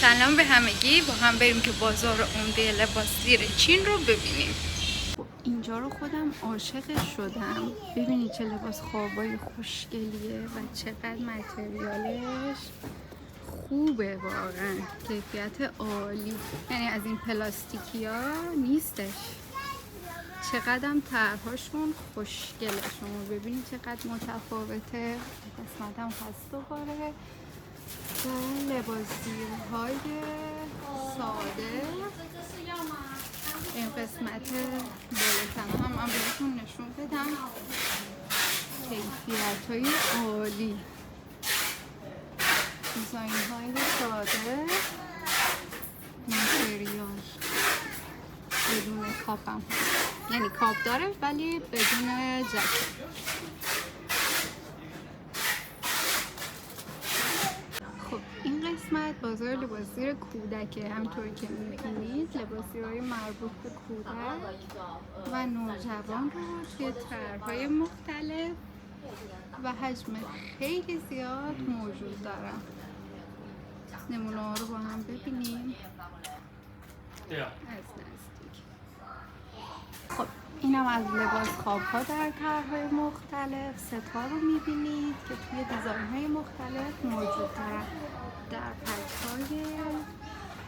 سلام به همگی. با هم بریم که بازار عمده لباس زیر چین رو ببینیم. اینجا رو خودم عاشقش شدم. ببینید چه لباس خوابای خوشگلیه و چقدر متریالش خوبه، واقعا کیفیت عالی. یعنی از این پلاستیکی ها نیستش. چقدرم طرحهاشون خوشگله. شما ببینید چقدر متفاوته. قسمت هم هست دوباره و لباس زیرهای ساده. این قسمت بالاتنه هم من بهتون نشون بدم. کیفیت های عالی، دیزاین های ساده، متریال بدون کاپ هم هست. یعنی کاپ داره ولی بدون جکت. خب این قسمت بازار لباس زیر کودکه. همطوری که میبینید لباسی‌های مربوط به کودک و نوجوان رو توی طرح‌های مختلف و حجم خیلی زیاد موجود دارن. نمونه ها رو با هم ببینیم از نزدیک. خب اینم از لباس خواب‌ها در طرح‌های مختلف. ستا رو می‌بینید که توی دیزاین‌های مختلف موجود دارن، در پک‌های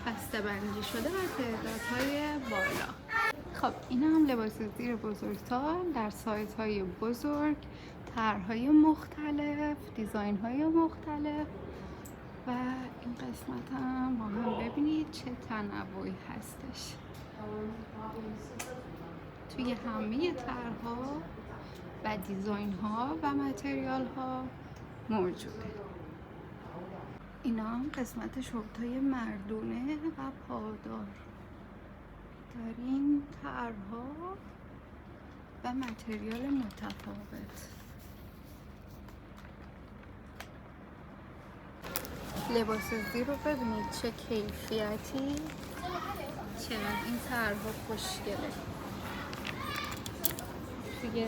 بسته‌بندی شده و تعدادهای بالا. خب این هم لباس زیر بزرگسال در سایزهای بزرگ، طرح‌های مختلف، دیزاین‌های مختلف و این قسمت هم با هم ببینید چه تنوعی هستش. توی همه طرح‌ها و دیزاین‌ها و متریال‌ها موجوده. اینا هم قسمت شورت‌های مردونه و پادار. در این طرح‌ها و متریال متفاوت. لباس زیر رو ببینید چه کیفیتی، چقدر این طرح‌ها خوشگله. توی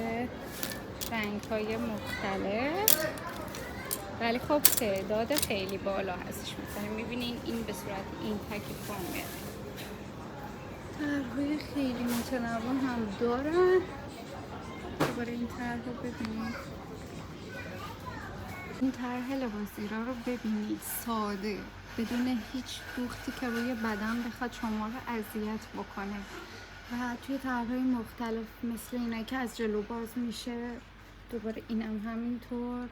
رنگ‌های مختلف ولی خب تعداد خیلی بالا هستش. مثلا می‌بینین این به صورت این تک فرمه. طرح‌های خیلی متنوع هم دارن. دوباره این طرح رو ببینید. این طرح لباس زیرا رو ببینید، ساده، بدون هیچ دوختی که روی بدن بخواد شما رو اذیت بکنه و توی طرح‌های مختلف مثل اینه که از جلو باز میشه. دوباره اینم همینطور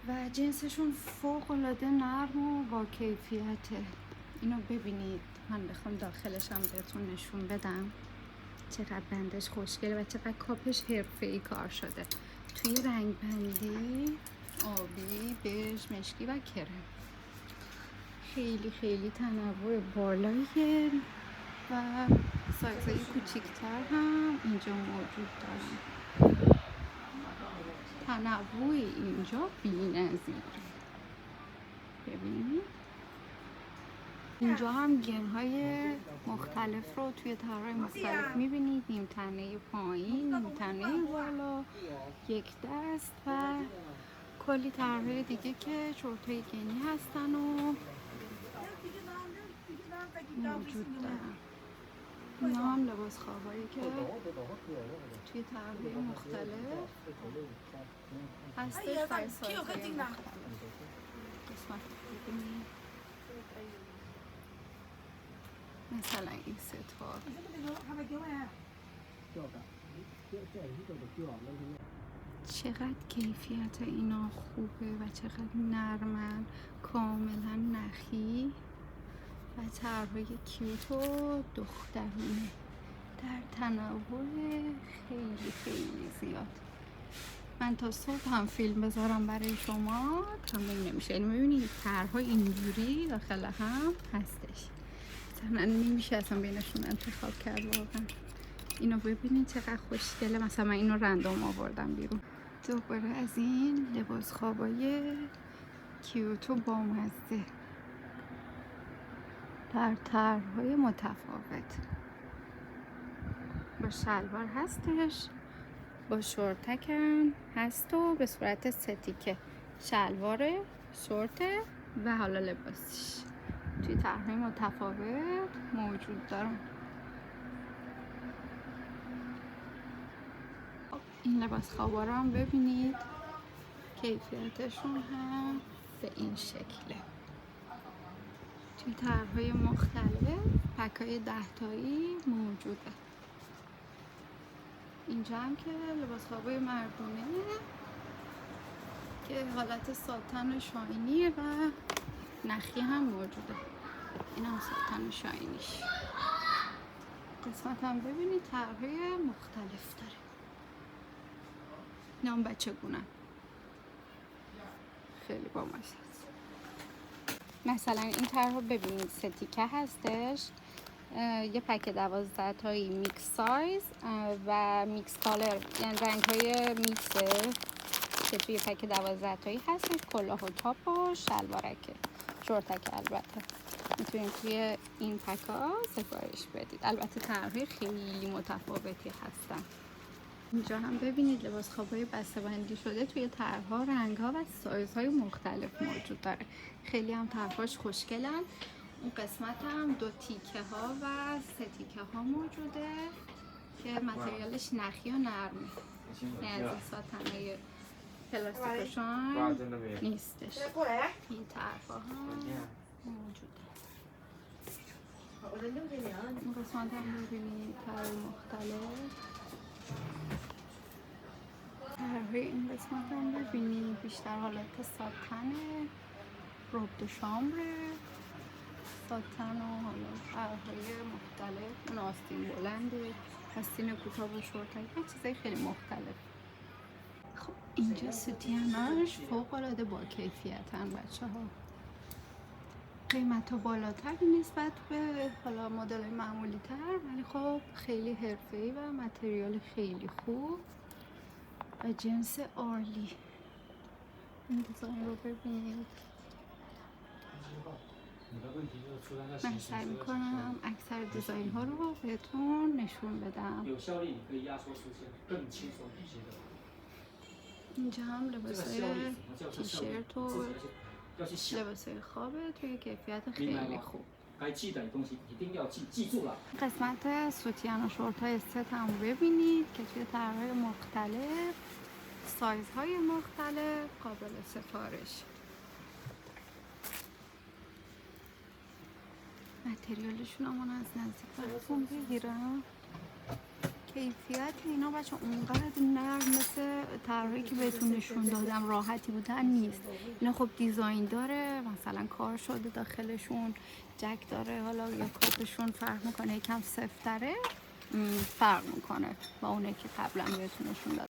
و جنسشون فوق‌العاده نرم و با کیفیته. اینو ببینید. من بخوام داخلش هم بهتون نشون بدم چقدر بندش خوشگله و چقدر کاپش حرفه‌ای کار شده. توی رنگ بندی آبی، بژ، مشکی و کرم. خیلی خیلی تنوع بالاییه و سایزهای کوچیک‌تر هم اینجا موجود دارن. تنوع اینجا بی‌نظیره. ببینید اینجا هم گنهای مختلف رو توی طرح‌های مختلف می‌بینید. نیم تنه پایین، نیم تنه بالا، یک دست و کلی طرح‌های دیگه که شورت‌های گنی هستن و موجود دارن. اینا هم لباس خوابایی که توی طرح‌های مختلف هستش برای سایزهای مختلف. قسمت ببینید مثلا این ستار چقدر کیفیت اینا خوبه و چقدر نرمن، کاملا نخی و طرح‌های کیوت و دخترونه در تنوع خیلی خیلی زیاد. من تا صبح هم فیلم بذارم برای شما تموم نمیشه. یعنی میبینید طرح‌ها اینجوری داخل هم هستش، مثلا نمیشه اصلا بینشون انتخاب کرد واقعا. اینو ببینید چقدر خوشگله. مثلا من اینو رندوم آوردم بیرون. دوباره از این لباس خوابای کیوت و بامزه در طرح‌های متفاوت. با شلوار هستش، با شورتکن هست و به صورت ستیکه. شلوار، شورت و حالا لباسش. توی طرح‌های متفاوت موجود دارن. این لباس خوابا رو هم ببینید، کیفیتشون هم به این شکله. توی طرح‌های مختلف پک‌های 10 تایی موجوده. اینجا هم که لباس خوابای مردونه که حالت ساتن شاینیه و نخی هم موجوده. این هم ساتن شاینیش. قسمت هم ببینید طرح‌های مختلف داره. این هم بچه گونه خیلی بامزه است. مثلا این طرح رو ببینید 3 تیکه هستش، یه پک 12 تایی میکس سایز و میکس کالر، یعنی رنگ های میکسه که توی پک 12 تایی هستش. کلاه و تاپ و شلوارکه، شورتک. البته میتونید توی این پک ها سفارش بدید. البته طرح‌های خیلی متفاوتی هستن. اینجا هم ببینید لباس خوابای بسته‌بندی شده توی طرح‌ها، رنگ‌ها و سایزهای مختلف موجود داره. خیلی هم طرح‌هاش خوشگلن. اون قسمت هم 2 تیکه ها و 3 تیکه ها موجوده که متریالش نخی و نرمه، یعنی از ساتنه پلاستیکشان نیستش. این طرح‌ها هم موجوده. این قسمت هم ببینید طرح مختلف. طرح‌های این قسمت هم ببینید بیشتر حالت ساتنه، روب دو شامبره، ساتن و حالا طرح‌های مختلف. اون آستین بلنده، آستین کوتاه و شورتک و چیزای خیلی مختلف. خب اینجا ستیاناش فوق‌العاده با کیفیتن بچه ها. قیمت ها بالاتر نسبت به حالا مدل معمولی تر، ولی خب خیلی حرفه‌ای و متریال خیلی خوب و جنس عالی. این دیزاین رو ببینید. من سعی میکنم اکثر دیزاین ها رو بهتون نشون بدم. اینجا هم لباسای تیشرت و لباسای خوابه توی کیفیت خیلی خوب. قسمت سوتیان و شورت های ست هم ببینید که توی طرح‌های مختلف، سایزهای مختلف قابل سفارش. متریالشون هم از نزدیک براتون بگیرم. کیفیت اینا بچه اونقدر نرم مثل طرحی که بهتون نشون دادم راحتی بودن نیست. اینا خب دیزاین داره، مثلا کار شده داخلشون، جک داره، حالا یا کاپشون فرق میکنه، یکم سفتره، فرق میکنه با اونه که قبلا بهتون نشون دادم.